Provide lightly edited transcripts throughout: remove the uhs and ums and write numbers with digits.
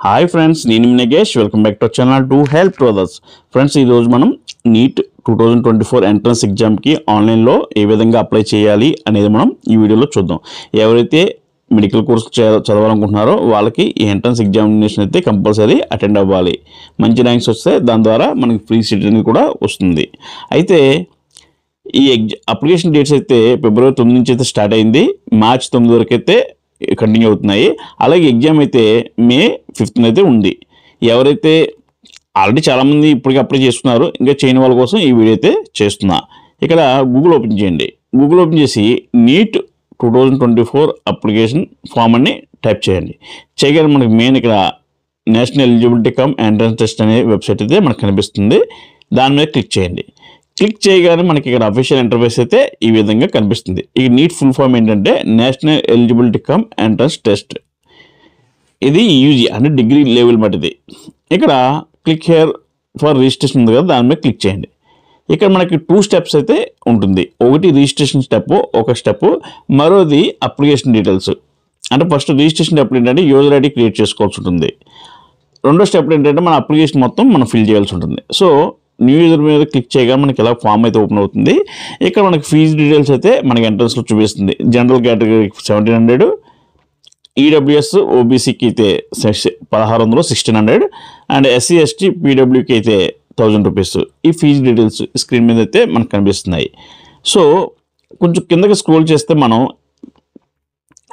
Hi friends, నేను మీ Nagesh. Welcome back to channel to help to others. Friends, ఈరోజు మనం నీట్ 2024 ఎంట్రన్స్ ఎగ్జామ్కి ఆన్లైన్లో ఏ విధంగా అప్లై చేయాలి అనేది మనం ఈ వీడియోలో చూద్దాం. ఎవరైతే మెడికల్ కోర్స్ చదవాలనుకుంటున్నారో వాళ్ళకి ఈ ఎంట్రన్స్ ఎగ్జామినేషన్ అయితే కంపల్సరీ అటెండ్ అవ్వాలి. మంచి ర్యాంక్స్ వస్తే దాని ద్వారా మనకి ఫ్రీ సీట్ అనేది కూడా వస్తుంది. అయితే ఈ అప్లికేషన్ డేట్స్ అయితే ఫిబ్రవరి 9 నుంచి అయితే స్టార్ట్ అయింది. మార్చి 9 వరకు అయితే కంటిన్యూ అవుతున్నాయి. అలాగే ఎగ్జామ్ అయితే మే 5th అయితే ఉంది. ఎవరైతే ఆల్రెడీ చాలామంది ఇప్పటికీ అప్లై చేసుకున్నారు, ఇంకా చేయని వాళ్ళ కోసం ఈ వీడియో అయితే చేస్తున్నా. ఇక్కడ గూగుల్ ఓపెన్ చేయండి. గూగుల్ ఓపెన్ చేసి నీట్ 2024 అప్లికేషన్ ఫామ్ అని టైప్ చేయండి. చేయగానే మనకి మెయిన్ ఇక్కడ national eligibility cum entrance test అనే వెబ్సైట్ అయితే మనకు కనిపిస్తుంది. దాని మీద క్లిక్ చేయండి. క్లిక్ చేయగానే మనకి ఇక్కడ అఫీషియల్ ఇంటర్ఫేస్ అయితే ఈ విధంగా కనిపిస్తుంది. ఈ నీట్ ఫుల్ ఫామ్ ఏంటంటే national eligibility cum entrance test. ఇది యూజీ అంటే డిగ్రీ లెవెల్ మటుది. ఇక్కడ క్లిక్ హియర్ ఫర్ రిజిస్ట్రేషన్ ఉంది కదా, దాని మీద క్లిక్ చేయండి. ఇక్కడ మనకి 2 స్టెప్స్ అయితే ఉంటుంది. ఒకటి రిజిస్ట్రేషన్ స్టెప్, ఒక స్టెప్, మరోది అప్లికేషన్ డీటెయిల్స్. అంటే ఫస్ట్ రిజిస్ట్రేషన్ స్టెప్ ఏంటంటే యూజర్ ఐడి క్రియేట్ చేసుకోవాల్సి ఉంటుంది. రెండో స్టెప్ ఏంటంటే మన అప్లికేషన్ మొత్తం మనం ఫిల్ చేయాల్సి ఉంటుంది. సో న్యూ యూజర్ మీద క్లిక్ చేయగా మనకి ఇలా ఫామ్ అయితే ఓపెన్ అవుతుంది. ఇక్కడ మనకి ఫీజు డీటెయిల్స్ అయితే మనకి ఎంట్రన్స్లో చూపిస్తుంది. జనరల్ కేటగిరీ 1700, ఈడబ్ల్యూఎస్ ఓబీసీకి అయితే 1600, 1600, అండ్ ఎస్సీ ఎస్టీ పీడబ్ల్యూకి అయితే 1000 రూపీస్. ఈ ఫీజు డీటెయిల్స్ స్క్రీన్ మీద అయితే మనకు కనిపిస్తున్నాయి. సో కొంచెం కిందకి స్క్రోల్ చేస్తే మనం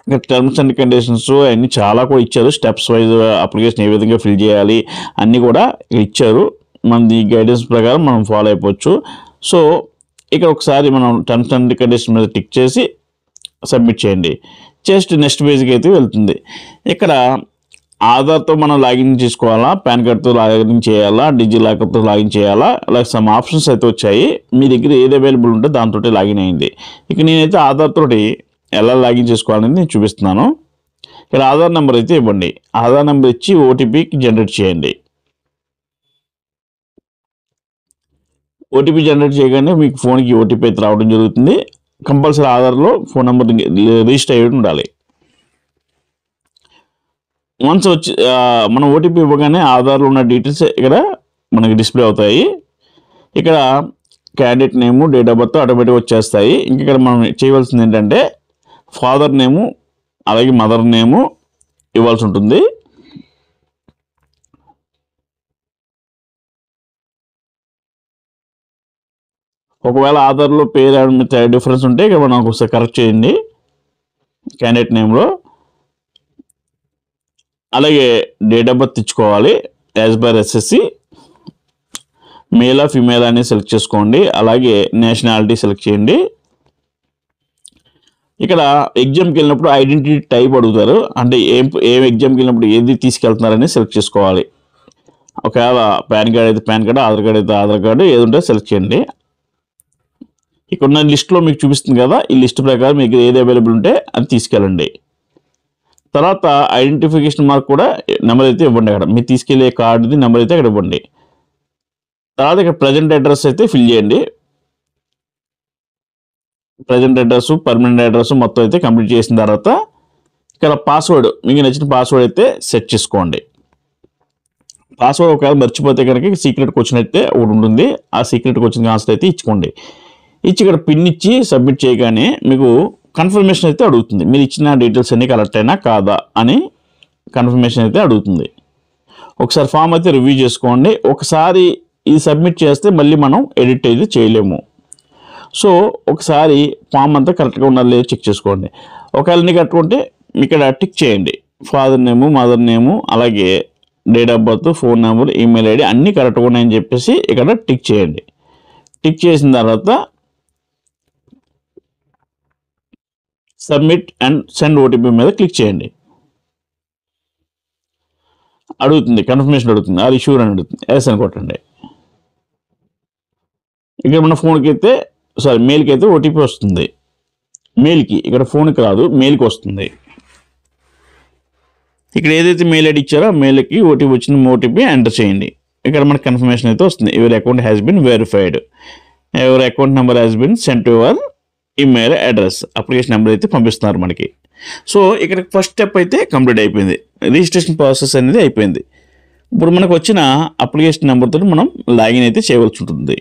ఇక్కడ టర్మ్స్ అండ్ కండిషన్స్ అన్నీ చాలా కూడా ఇచ్చారు. స్టెప్స్ వైజ్ అప్లికేషన్ ఏ విధంగా ఫిల్ చేయాలి అన్నీ కూడా ఇచ్చారు. మనది గైడెన్స్ ప్రకారం మనం ఫాలో అయిపోవచ్చు. సో ఇక్కడ ఒకసారి మనం టర్మ్స్ అండ్ కండిషన్ మీద టిక్ చేసి సబ్మిట్ చేయండి. జస్ట్ నెక్స్ట్ పేజ్కి అయితే వెళ్తుంది. ఇక్కడ ఆధార్తో మనం లాగిన్ చేసుకోవాలా, పాన్ కార్డ్తో లాగిన్ చేయాలా, డిజి లాకర్తో లాగిన్ చేయాలా, అలాగే సమ్ ఆప్షన్స్ అయితే వచ్చాయి. మీ దగ్గర ఏది అవైలబుల్ ఉంటే దాంతో లాగిన్ అయింది. ఇక నేనైతే ఆధార్ తోటి ఎలా లాగిన్ చేసుకోవాలని నేను చూపిస్తున్నాను. ఇక్కడ ఆధార్ నెంబర్ అయితే ఇవ్వండి. ఆధార్ నెంబర్ ఇచ్చి ఓటీపీకి జనరేట్ చేయండి. ఓటీపీ జనరేట్ చేయగానే మీకు ఫోన్కి ఓటీపీ అయితే రావడం జరుగుతుంది. కంపల్సరీ ఆధార్లో ఫోన్ నెంబర్ రిజిస్టర్ అయ్యి ఉండాలి. వన్స్ వచ్చి మనం ఓటీపీ ఇవ్వగానే ఆధార్లో ఉన్న డీటెయిల్స్ ఇక్కడ మనకి డిస్ప్లే అవుతాయి. ఇక్కడ candidate name, date of birth ఆటోమేటిక్గా వచ్చేస్తాయి. ఇంక ఇక్కడ మనం చేయవలసింది ఏంటంటే ఫాదర్ నేము అలాగే మదర్ నేము ఇవ్వాల్సి ఉంటుంది. ఒకవేళ ఆధార్లో పేరు డిఫరెన్స్ ఉంటే ఇక్కడ మనం ఒకసారి కరెక్ట్ చేయండి క్యాండిడేట్ నేమ్లో. అలాగే డేట్ ఆఫ్ బర్త్ ఇచ్చుకోవాలి యాజ్ పర్ ఎస్ఎస్సి. మేలా ఫిమేల్ అనేది సెలెక్ట్ చేసుకోండి. అలాగే నేషనాలిటీ సెలెక్ట్ చేయండి. ఇక్కడ ఎగ్జామ్కి వెళ్ళినప్పుడు ఐడెంటిటీ టైప్ అడుగుతారు. అంటే ఏం ఎగ్జామ్కి వెళ్ళినప్పుడు ఏది తీసుకెళ్తున్నారని సెలెక్ట్ చేసుకోవాలి. ఒకవేళ పాన్ కార్డ్ అయితే పాన్ కార్డు, ఆధార్ కార్డు అయితే ఆధార్ కార్డు, ఏది ఉంటే సెలెక్ట్ చేయండి. ఇక్కడ ఉన్న లిస్ట్లో మీకు చూపిస్తుంది కదా, ఈ లిస్ట్ ప్రకారం మీకు ఏది అవైలబుల్ ఉంటే అది తీసుకెళ్ళండి. తర్వాత ఐడెంటిఫికేషన్ మార్క్ కూడా నెంబర్ అయితే ఇవ్వండి. అక్కడ మీరు తీసుకెళ్లే కార్డుది నెంబర్ అయితే అక్కడ ఇవ్వండి. తర్వాత ఇక్కడ ప్రజెంట్ అడ్రస్ అయితే ఫిల్ చేయండి. ప్రజెంట్ అడ్రస్, పర్మనెంట్ అడ్రస్ మొత్తం అయితే కంప్లీట్ చేసిన తర్వాత ఇక్కడ పాస్వర్డ్, మీకు నచ్చిన పాస్వర్డ్ అయితే సెట్ చేసుకోండి. పాస్వర్డ్ ఒకవేళ మర్చిపోతే కనుక సీక్రెట్ క్వశ్చన్ అయితే ఒకటి ఉంటుంది. ఆ సీక్రెట్ క్వశ్చన్ ఆన్సర్ అయితే ఇచ్చుకోండి. ఇచ్చి ఇక్కడ పిన్ ఇచ్చి సబ్మిట్ చేయగానే మీకు కన్ఫర్మేషన్ అయితే అడుగుతుంది. మీరు ఇచ్చిన డీటెయిల్స్ అన్నీ కరెక్ట్ అయినా కాదా అని కన్ఫర్మేషన్ అయితే అడుగుతుంది. ఒకసారి ఫామ్ అయితే రివ్యూ చేసుకోండి. ఒకసారి ఇది సబ్మిట్ చేస్తే మళ్ళీ మనం ఎడిట్ అయితే చేయలేము. సో ఒకసారి ఫామ్ అంతా కరెక్ట్గా ఉన్నది లేదో చెక్ చేసుకోండి. ఒకవేళ అన్నీ కట్టుకుంటే ఇక్కడ టిక్ చేయండి. ఫాదర్ నేము, మదర్ నేము, అలాగే date of birth, phone number, email ID అన్నీ కరెక్ట్గా ఉన్నాయని చెప్పేసి ఇక్కడ టిక్ చేయండి. టిక్ చేసిన తర్వాత సబ్మిట్ అండ్ సెండ్ ఓటీపీ మీద క్లిక్ చేయండి. అడుగుతుంది, కన్ఫర్మేషన్ అడుగుతుంది, ఆర్ ఇష్యూర్ అని అడుగుతుంది. ఎస్ అని కొట్టండి. ఇక్కడ మన ఫోన్కి అయితే మెయిల్కి అయితే ఓటీపీ వస్తుంది. మెయిల్కి, ఇక్కడ ఫోన్కి రాదు, మెయిల్కి వస్తుంది. ఇక్కడ ఏదైతే మెయిల్ ఐడి ఇచ్చారో మెయిల్కి ఓటీపీ వచ్చిన ఓటీపీ ఎంటర్ చేయండి. ఇక్కడ మనకు కన్ఫర్మేషన్ అయితే వస్తుంది. Your account has been verified, your account number has been sent to your email address. Application number అయితే పంపిస్తున్నారు మనకి. సో ఇక్కడ ఫస్ట్ స్టెప్ అయితే కంప్లీట్ అయిపోయింది, రిజిస్ట్రేషన్ ప్రాసెస్ అనేది అయిపోయింది. ఇప్పుడు మనకు వచ్చిన అప్లికేషన్ నెంబర్తో మనం లాగిన్ అయితే చేయవలసి ఉంటుంది.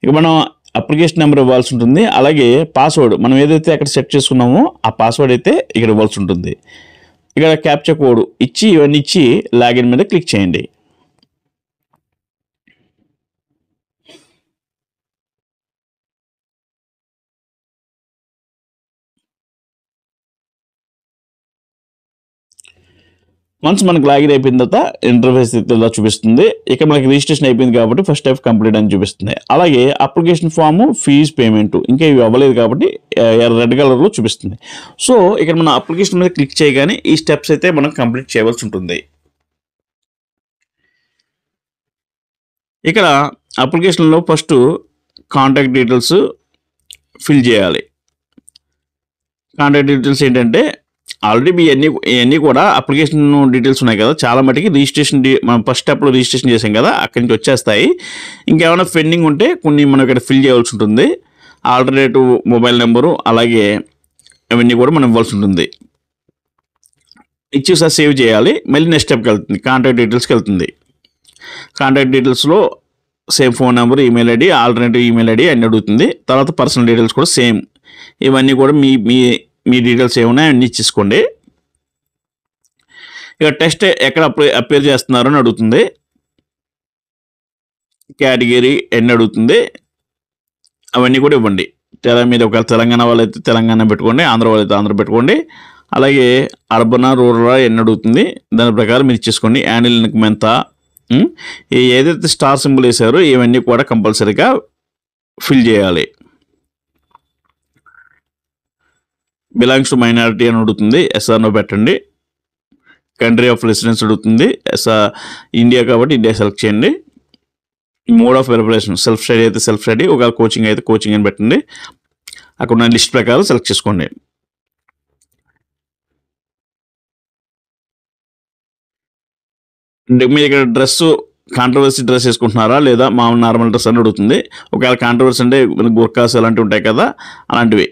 ఇక మనం అప్లికేషన్ నెంబర్ ఇవ్వాల్సి ఉంటుంది, అలాగే పాస్వర్డ్ మనం ఏదైతే అక్కడ సెట్ చేసుకున్నామో ఆ పాస్వర్డ్ అయితే ఇక్కడ ఇవ్వాల్సి ఉంటుంది. ఇక్కడ క్యాప్చా కోడ్ ఇచ్చి ఇవన్నీ ఇచ్చి లాగిన్ మీద క్లిక్ చేయండి. వన్స్ మనకు లాగిన్ అయిపోయిన తర్వాత ఇంటర్ఫేస్ ఇలా చూపిస్తుంది. ఇక్కడ మనకి రిజిస్ట్రేషన్ అయిపోయింది కాబట్టి ఫస్ట్ స్టెప్ కంప్లీట్ అని చూపిస్తుంది. అలాగే అప్లికేషన్ ఫామ్, ఫీజు పేమెంట్ ఇంకా ఇవి అవ్వలేదు కాబట్టి రెడ్ కలర్లో చూపిస్తుంది. సో ఇక్కడ మన అప్లికేషన్ మీద క్లిక్ చేయగానే ఈ స్టెప్స్ అయితే మనం కంప్లీట్ చేయవలసి ఉంటుంది. ఇక్కడ అప్లికేషన్లో ఫస్ట్ కాంటాక్ట్ డీటెయిల్స్ ఫిల్ చేయాలి. కాంటాక్ట్ డీటెయిల్స్ ఏంటంటే ఆల్రెడీ మీ ఇవన్నీ కూడా అప్లికేషన్ డీటెయిల్స్ ఉన్నాయి కదా, చాలా మటుకి రిజిస్ట్రేషన్ మనం ఫస్ట్ స్టెప్లో రిజిస్ట్రేషన్ చేసాం కదా అక్కడి నుంచి వచ్చేస్తాయి. ఇంకేమైనా పెండింగ్ ఉంటే కొన్ని మనం ఇక్కడ ఫిల్ చేయవలసి ఉంటుంది. ఆల్టర్నేటివ్ మొబైల్ నెంబరు అలాగే అవన్నీ కూడా మనం ఇవ్వాల్సి ఉంటుంది. ఇచ్చి ఒకసారి సేవ్ చేయాలి. మళ్ళీ నెక్స్ట్ స్టెప్కి వెళ్తుంది, కాంటాక్ట్ డీటెయిల్స్కి వెళ్తుంది. కాంటాక్ట్ డీటెయిల్స్లో same phone number, email ID, alternative email ID అన్నీ అడుగుతుంది. తర్వాత పర్సనల్ డీటెయిల్స్ కూడా సేమ్, ఇవన్నీ కూడా మీ డీటెయిల్స్ ఏమున్నాయి అన్నీ ఇచ్చేసుకోండి. ఇక టెస్ట్ ఎక్కడ అపేర్ చేస్తున్నారో అని అడుగుతుంది. కేటగిరీ ఎన్ని అడుగుతుంది, అవన్నీ కూడా ఇవ్వండి. మీరు ఒకవేళ తెలంగాణ వాళ్ళైతే తెలంగాణ పెట్టుకోండి, ఆంధ్ర వాళ్ళైతే ఆంధ్ర పెట్టుకోండి. అలాగే అర్బనా రూరల్ ఎన్ని అడుగుతుంది దాని ప్రకారం మీరు ఇచ్చేసుకోండి. యాన్యువల్ ఇన్కమ్ ఎంత, ఏదైతే స్టార్ సింబల్ వేసారో ఇవన్నీ కూడా కంపల్సరీగా ఫిల్ చేయాలి. బిలాంగ్స్ టు మైనారిటీ అని అడుగుతుంది, ఎస్ఆర్నో పెట్టండి. కంట్రీ ఆఫ్ రెసిడెన్స్ అడుగుతుంది, ఇండియా కాబట్టి ఇండియా సెలెక్ట్ చేయండి. Mode of preparation self study అయితే సెల్ఫ్ స్టడీ, ఒకవేళ కోచింగ్ అయితే కోచింగ్ అని పెట్టండి. అక్కడ ఉన్న లిస్ట్ ప్రకారం సెలెక్ట్ చేసుకోండి. మీరు ఇక్కడ కాంట్రవర్సీ డ్రెస్ వేసుకుంటున్నారా లేదా మామూలు నార్మల్ డ్రెస్ అని అడుగుతుంది. ఒకవేళ కాంట్రవర్సీ అంటే గుర్కాస్ అలాంటివి ఉంటాయి కదా, అలాంటివి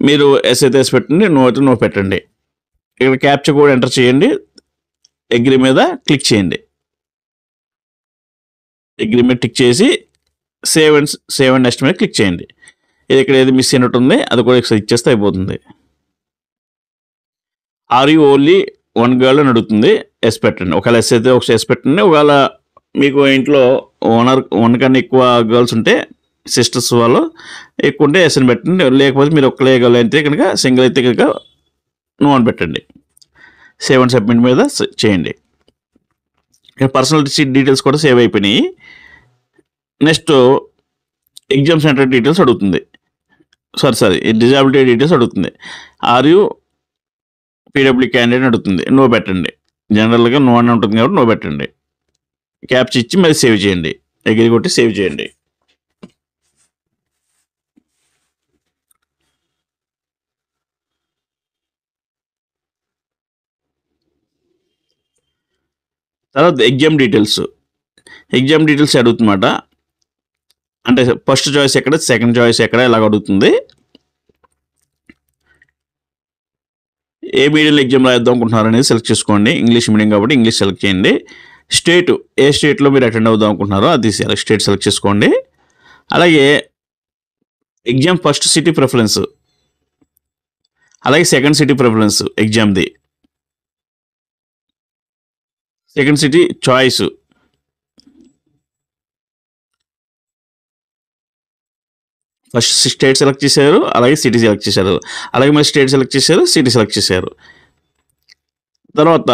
మీరు ఎస్ అయితే ఎస్ పెట్టండి, నో అయితే నో పెట్టండి. ఇక్కడ క్యాప్చా కోడ్ ఎంటర్ చేయండి, అగ్రీ మీద క్లిక్ చేయండి. అగ్రీ మీద క్లిక్ చేసి సేవ్ అండ్ నెక్స్ట్ మీద క్లిక్ చేయండి. ఇది ఇక్కడ ఏది మిస్ అయినట్టు ఉంది అది కూడా ఒకసారి ఇచ్చేస్తే అయిపోతుంది. Are you only one girl అని అడుగుతుంది, ఎస్ పెట్టండి. ఒకవేళ ఎస్ అయితే ఒకసారి ఎస్ పెట్టండి. ఒకవేళ మీకు ఇంట్లో వన్ కన్నా ఎక్కువ గర్ల్స్ ఉంటే సిస్టర్స్ వాళ్ళు ఎక్కువ ఉంటే ఎస్ అని పెట్టండి. లేకపోతే మీరు ఒక్కలే గర్ల్ అయితే కనుక సింగిల్ అయితే కనుక నో అని పెట్టండి. సేవ్ అండ్ సబ్మిట్ మీద చేయండి. పర్సనల్ డీటెయిల్స్ కూడా సేవ్ అయిపోయినాయి. నెక్స్ట్ ఎగ్జామ్ సెంటర్ డీటెయిల్స్ అడుగుతుంది, సారీ డిజాబిలిటీ డీటెయిల్స్ అడుగుతుంది. ఆర్ యూ పీడబ్ల్యూ క్యాండిడేట్ అడుగుతుంది, నో పెట్టండి. జనరల్గా నో అని ఉంటుంది కాబట్టి నో పెట్టండి. క్యాప్చా ఇచ్చి మరి సేవ్ చేయండి, అగ్రీ కొట్టి సేవ్ చేయండి. తర్వాత ఎగ్జామ్ డీటెయిల్స్ అడుగుతుందన్నమాట. అంటే ఫస్ట్ చాయిస్ ఎక్కడ, సెకండ్ చాయిస్ ఎక్కడ ఇలాగ అడుగుతుంది. ఏ మీడియంలో ఎగ్జామ్ రాద్దాం అనుకుంటున్నారు అనేది సెలెక్ట్ చేసుకోండి. ఇంగ్లీష్ మీడియం కాబట్టి ఇంగ్లీష్ సెలెక్ట్ చేయండి. స్టేట్, ఏ స్టేట్లో మీరు అటెండ్ అవుదాం అనుకుంటున్నారో అది స్టేట్ సెలెక్ట్ చేసుకోండి. అలాగే ఎగ్జామ్ ఫస్ట్ సిటీ ప్రిఫరెన్స్, అలాగే సెకండ్ సిటీ ప్రిఫరెన్స్ ఎగ్జామ్ది. Second city choice, first state select చేశారు, అలాగే సిటీ సెలెక్ట్ చేశారు, అలాగే మరి స్టేట్ సెలెక్ట్ చేశారు, సిటీ సెలెక్ట్ చేశారు. తర్వాత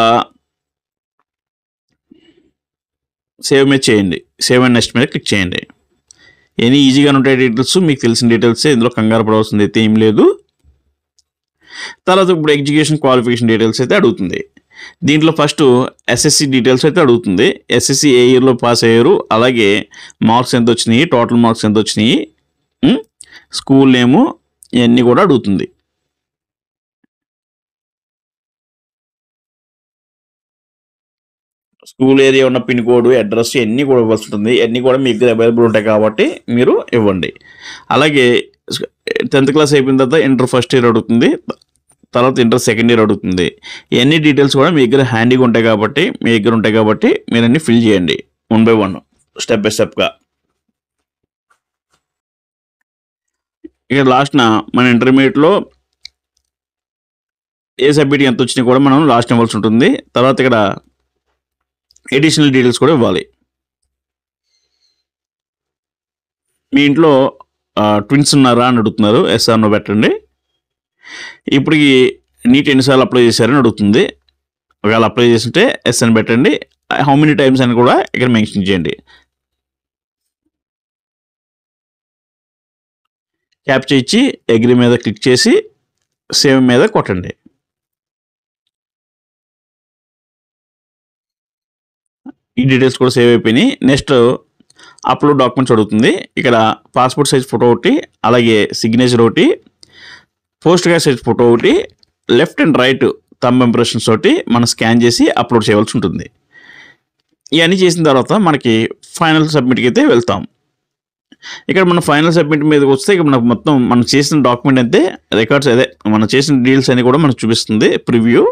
సేవ్ మీద చేయండి, సేవ్ అండ్ నెక్స్ట్ మీద క్లిక్ చేయండి. ఎనీ ఈజీగా ఉంటాయి డీటెయిల్స్, మీకు తెలిసిన డీటెయిల్స్, ఇందులో కంగారు పడవలసింది అయితే ఏం లేదు. తర్వాత ఇప్పుడు ఎడ్యుకేషన్ క్వాలిఫికేషన్ డీటెయిల్స్ అయితే అడుగుతుంది. దీంట్లో ఫస్ట్ ఎస్ఎస్సి డీటెయిల్స్ అయితే అడుగుతుంది. ఎస్ఎస్సి ఏ ఇయర్లో పాస్ అయ్యారు, అలాగే మార్క్స్ ఎంత వచ్చినాయి, టోటల్ మార్క్స్ ఎంత వచ్చినాయి, స్కూల్ నేము, ఇవన్నీ కూడా అడుగుతుంది. స్కూల్ ఏరియా ఉన్న పిన్ కోడ్, అడ్రస్ ఇవన్నీ కూడా ఇవ్వాల్సి ఉంటుంది. ఇవన్నీ కూడా మీకు అవైలబుల్ ఉంటాయి కాబట్టి మీరు ఇవ్వండి. అలాగే 10th క్లాస్ అయిపోయిన తర్వాత ఇంటర్ ఫస్ట్ ఇయర్ అడుగుతుంది, తర్వాత ఇంటర్ సెకండ్ ఇయర్ అడుగుతుంది. ఇవన్నీ డీటెయిల్స్ కూడా మీ దగ్గర హ్యాండీగా ఉంటాయి కాబట్టి మీరు అన్ని ఫిల్ చేయండి 1 by 1 స్టెప్ బై స్టెప్గా. ఇక లాస్ట్న మన ఇంటర్మీడియట్లో ఏ సబ్జెక్ట్ ఎంత వచ్చినా కూడా మనం లాస్ట్ ఇవ్వాల్సి ఉంటుంది. తర్వాత ఇక్కడ ఎడిషనల్ డీటెయిల్స్ కూడా ఇవ్వాలి. మీ ఇంట్లో ట్విన్స్ ఉన్నారా అని అడుగుతున్నారు, ఎస్ ఆర్ నో పెట్టండి. ఇప్పటికి నీట్ ఎన్నిసార్లు అప్లై చేశారని అడుగుతుంది. ఒకవేళ అప్లై చేస్తుంటే ఎస్ అని పెట్టండి. హౌ మెనీ టైమ్స్ అని కూడా ఇక్కడ మెన్షన్ చేయండి. క్యాప్చర్ ఇచ్చి అగ్రీ మీద క్లిక్ చేసి సేవ్ మీద కొట్టండి. ఈ డీటెయిల్స్ కూడా సేవ్ అయిపోయినాయి. నెక్స్ట్ అప్లోడ్ డాక్యుమెంట్స్ అడుగుతుంది. ఇక్కడ పాస్పోర్ట్ సైజ్ ఫోటో ఒకటి, అలాగే సిగ్నేచర్ ఒకటి, పోస్ట్ కార్డ్ సైజ్ ఫోటో ఒకటి, left and right thumb impressions ఒకటి మనం స్కాన్ చేసి అప్లోడ్ చేయవలసి ఉంటుంది. ఇవన్నీ చేసిన తర్వాత మనకి ఫైనల్ సబ్మిట్కి అయితే వెళ్తాం. ఇక్కడ మన ఫైనల్ సబ్మిట్ మీదకి వస్తే ఇక్కడ మనకు మొత్తం మనం చేసిన డాక్యుమెంట్ అయితే రికార్డ్స్ అదే మనం చేసిన డీల్స్ అని కూడా మనకు చూపిస్తుంది ప్రివ్యూ.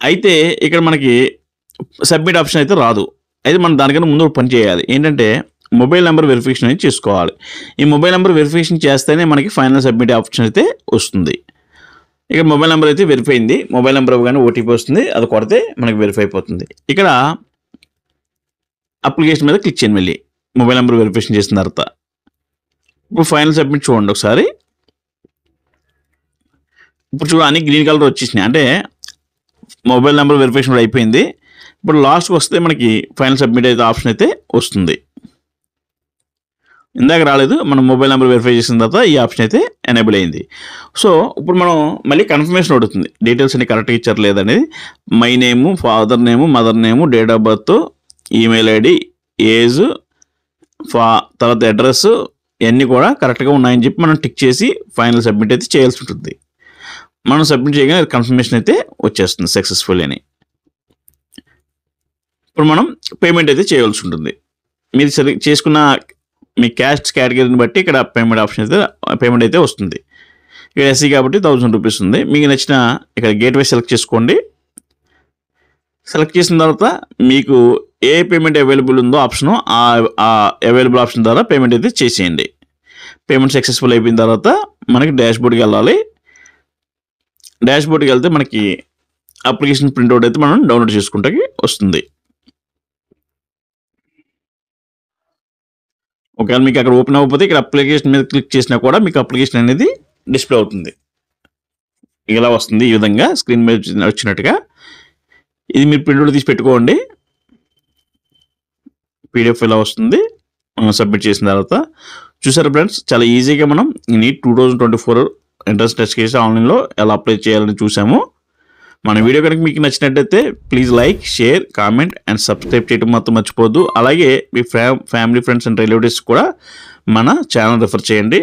అయితే ఇక్కడ మనకి సబ్మిట్ ఆప్షన్ అయితే రాదు. అయితే మనం దానికన్నా ముందు పని చేయాలి. ఏంటంటే మొబైల్ నెంబర్ వెరిఫికేషన్ అనేది చేసుకోవాలి. ఈ మొబైల్ నెంబర్ వెరిఫికేషన్ చేస్తేనే మనకి ఫైనల్ సబ్మిట్ ఆప్షన్ అయితే వస్తుంది. ఇక్కడ మొబైల్ నెంబర్ అయితే వెరిఫై అయింది. మొబైల్ నెంబర్ కానీ ఓటీపీ వస్తుంది, అది కొడితే మనకి వెరిఫై అయిపోతుంది. ఇక్కడ అప్లికేషన్ మీద క్లిక్ చేయండి. మళ్ళీ మొబైల్ నెంబర్ వెరిఫికేషన్ చేసిన తర్వాత ఇప్పుడు ఫైనల్ సబ్మిట్ చూడండి ఒకసారి. ఇప్పుడు చూడ అన్ని గ్రీన్ కలర్ వచ్చేసినాయి, అంటే మొబైల్ నెంబర్ వెరిఫికేషన్ అయిపోయింది. ఇప్పుడు లాస్ట్కి వస్తే మనకి ఫైనల్ సబ్మిట్ అయితే ఆప్షన్ అయితే వస్తుంది. ఇందాక రాలేదు, మనం మొబైల్ నెంబర్ వెరిఫై చేసిన తర్వాత ఈ ఆప్షన్ అయితే ఎనేబుల్ అయింది. సో ఇప్పుడు మనం మళ్ళీ కన్ఫర్మేషన్ అడుగుతుంది, డీటెయిల్స్ అన్ని కరెక్ట్గా ఇచ్చారు లేదనేది. My name, father name, mother name, date of birth, email ID, age, తర్వాత అడ్రస్ ఇవన్నీ కూడా కరెక్ట్గా ఉన్నాయని చెప్పి మనం టిక్ చేసి ఫైనల్ సబ్మిట్ అయితే చేయాల్సి ఉంటుంది. మనం సబ్మిట్ చేయగానే కన్ఫర్మేషన్ అయితే వచ్చేస్తుంది సక్సెస్ఫుల్ అని. ఇప్పుడు మనం పేమెంట్ అయితే చేయవలసి ఉంటుంది. మీరు చేసుకున్న మీ క్యాస్ట్ కేటగిరీని బట్టి ఇక్కడ పేమెంట్ ఆప్షన్ అయితే పేమెంట్ అయితే వస్తుంది. ఇక్కడ ఎస్సీ కాబట్టి 1000 రూపీస్ ఉంది. మీకు నచ్చిన ఇక్కడ గేట్వే సెలెక్ట్ చేసుకోండి. సెలెక్ట్ చేసిన తర్వాత మీకు ఏ పేమెంట్ అవైలబుల్ ఉందో ఆప్షను ఆ అవైలబుల్ ఆప్షన్ ద్వారా పేమెంట్ అయితే చేసేయండి. పేమెంట్ సక్సెస్ఫుల్ అయిపోయిన తర్వాత మనకి డాష్బోర్డ్కి వెళ్ళాలి. డాష్బోర్డ్కి వెళ్తే మనకి అప్లికేషన్ ప్రింట్అవుట్ అయితే మనం డౌన్లోడ్ చేసుకుంటే వస్తుంది. ఒకవేళ మీకు అక్కడ ఓపెన్ అవ్వకపోతే ఇక్కడ అప్లికేషన్ మీద క్లిక్ చేసినా కూడా మీకు అప్లికేషన్ అనేది డిస్ప్లే అవుతుంది. ఇలా వస్తుంది, ఈ విధంగా స్క్రీన్ మీద వచ్చినట్టుగా. ఇది మీరు ప్రింట్అవుట్ తీసి పెట్టుకోండి. పీడిఎఫ్ ఇలా వస్తుంది సబ్మిట్ చేసిన తర్వాత. చూసారా ఫ్రెండ్స్, చాలా ఈజీగా మనం నీట్ 2024 ఎంట్రన్స్ టెస్ట్ కేసు ఆన్లైన్లో ఎలా అప్లై చేయాలని చూసాము. మన వీడియో కనుక మీకు నచ్చినట్టయితే please like, share, comment and subscribe చేయడం మాత్రం మర్చిపోద్దు. అలాగే మీ ఫ్యామిలీ, ఫ్రెండ్స్ అండ్ రిలేటివ్స్ కూడా మన ఛానల్ రిఫర్ చేయండి.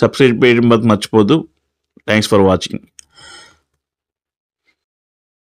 సబ్స్క్రైబ్ చేయడం మాత్రం మర్చిపోద్దు. Thanks for watching.